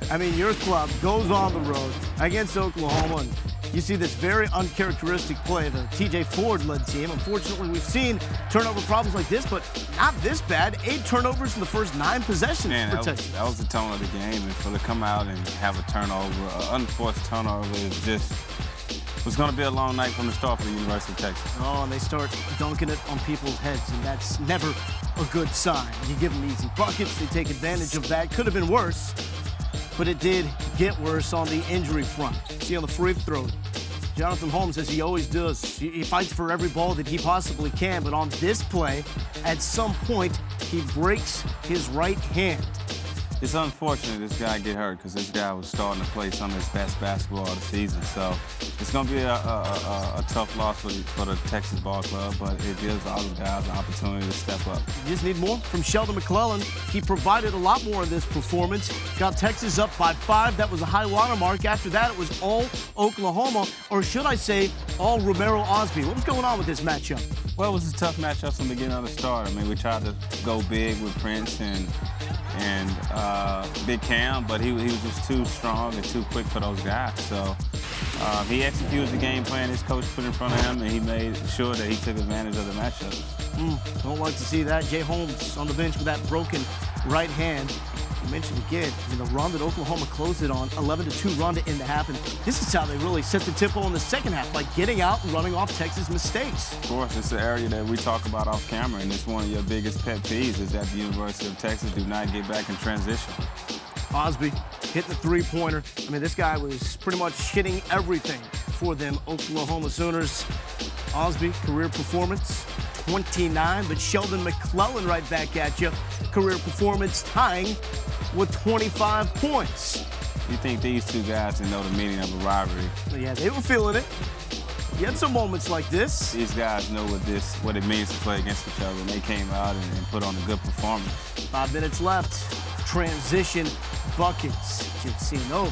I mean, your club goes on the road against Oklahoma, and you see this very uncharacteristic play, the TJ Ford-led team. Unfortunately, we've seen turnover problems like this, but not this bad. 8 turnovers in the first 9 possessions for Texas. That was the tone of the game, and for them to come out and have a turnover, an unforced turnover, is just, it's going to be a long night from the start for the University of Texas. Oh, and they start dunking it on people's heads, and that's never a good sign. You give them easy buckets, they take advantage of that. Could have been worse, but it did get worse on the injury front. See on the free throw, Jonathan Holmes, as he always does, he fights for every ball that he possibly can, but on this play, at some point, he breaks his right hand. It's unfortunate this guy get hurt because this guy was starting to play some of his best basketball of the season. So it's going to be a tough loss for the Texas ball club, but it gives all the guys an opportunity to step up. You just need more from Sheldon McClellan. He provided a lot more in this performance. Got Texas up by 5. That was a high water mark. After that, it was all Oklahoma, or should I say all Romero Osby. What was going on with this matchup? Well, it was a tough matchup from the beginning of the start. I mean, we tried to go big with Prince and Big Cam, but he was just too strong and too quick for those guys. So he executed the game plan his coach put in front of him, and he made sure that he took advantage of the matchup. Don't like to see that. Jay Holmes on the bench with that broken right hand. You mentioned again, the run that Oklahoma closed it on, 11-2 run to end the half, and this is how they really set the tempo in the second half, by getting out and running off Texas' mistakes. Of course, it's an area that we talk about off camera, and it's one of your biggest pet peeves is that the University of Texas do not get back in transition. Osby hitting the three-pointer. I mean, this guy was pretty much hitting everything for them Oklahoma Sooners. Osby, career performance, 29, but Sheldon McClellan right back at you. Career performance tying with 25 points. You think these two guys didn't know the meaning of a rivalry? Yeah, they were feeling it. You had some moments like this. These guys know what it means to play against each other, and they came out and put on a good performance. 5 minutes left. Transition buckets. You've seen over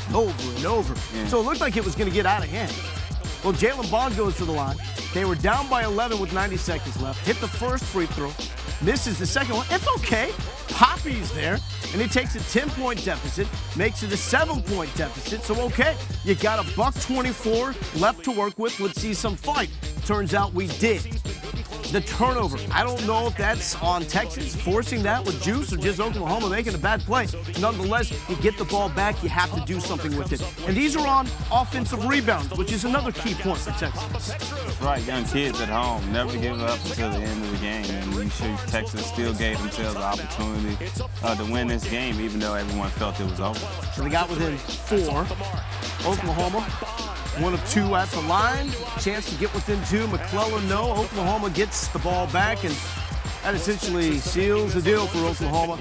and over. Yeah. So it looked like it was going to get out of hand. Well, Jalen Bond goes to the line. They were down by 11 with 90 seconds left. Hit the first free throw. Misses the second one. It's okay. Poppy's there, and he takes a 10-point deficit, makes it a 7-point deficit. So, okay, you got a $124 left to work with. Let's see some fight. Turns out we did. The turnover, I don't know if that's on Texas forcing that with juice or just Oklahoma making a bad play. Nonetheless, you get the ball back, you have to do something with it. And these are on offensive rebounds, which is another key point for Texas. That's right, young kids at home never give up until the end of the game. And you sure Texas still gave themselves the opportunity to win this game, even though everyone felt it was over. So they got within 4. Oklahoma, 1 of 2 at the line. Chance to get within 2. McClellan, no. Oklahoma gets the ball back, and that essentially seals the deal for Oklahoma.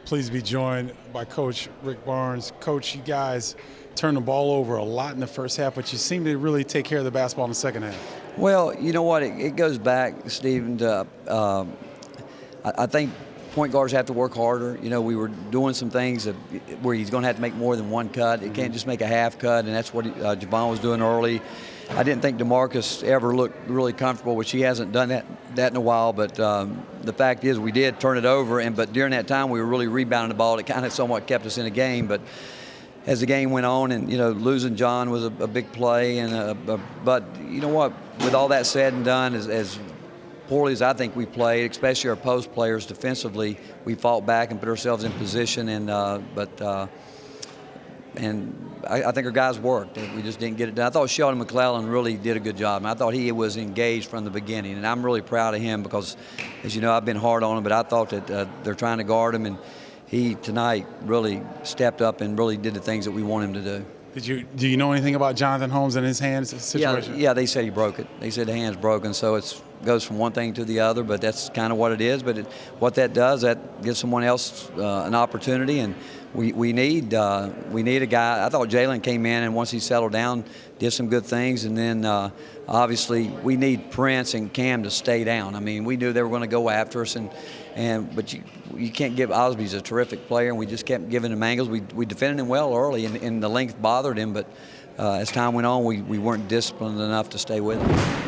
Pleased to be joined by Coach Rick Barnes. Coach, you guys turned the ball over a lot in the first half, but you seem to really take care of the basketball in the second half. Well, you know what? It goes back, Stephen, to I think point guards have to work harder. We were doing some things where he's going to have to make more than one cut. He can't just make a half cut, and that's what Javon was doing early. I didn't think DeMarcus ever looked really comfortable, which he hasn't done that in a while. But the fact is, we did turn it over, but during that time, we were really rebounding the ball. It kind of somewhat kept us in the game. But as the game went on, and losing John was a big play. But you know what? With all that said and done, as poorly as I think we played, especially our post players defensively, we fought back and put ourselves in position. And I think our guys worked. We just didn't get it done. I thought Sheldon McClellan really did a good job, and I thought he was engaged from the beginning. And I'm really proud of him because, as you know, I've been hard on him, but I thought that they're trying to guard him, and he tonight really stepped up and really did the things that we want him to do. Do you know anything about Jonathan Holmes and his hands situation? Yeah, they said he broke it. They said the hand's broken, so it goes from one thing to the other, but that's kind of what it is. But what that does, that gives someone else an opportunity, and we need a guy. I thought Jalen came in, and once he settled down, did some good things, and then obviously we need Prince and Cam to stay down. I mean, we knew they were going to go after us, but you can't give. Osby's a terrific player, and we just kept giving him angles. We defended him well early, and the length bothered him, but as time went on, we weren't disciplined enough to stay with him.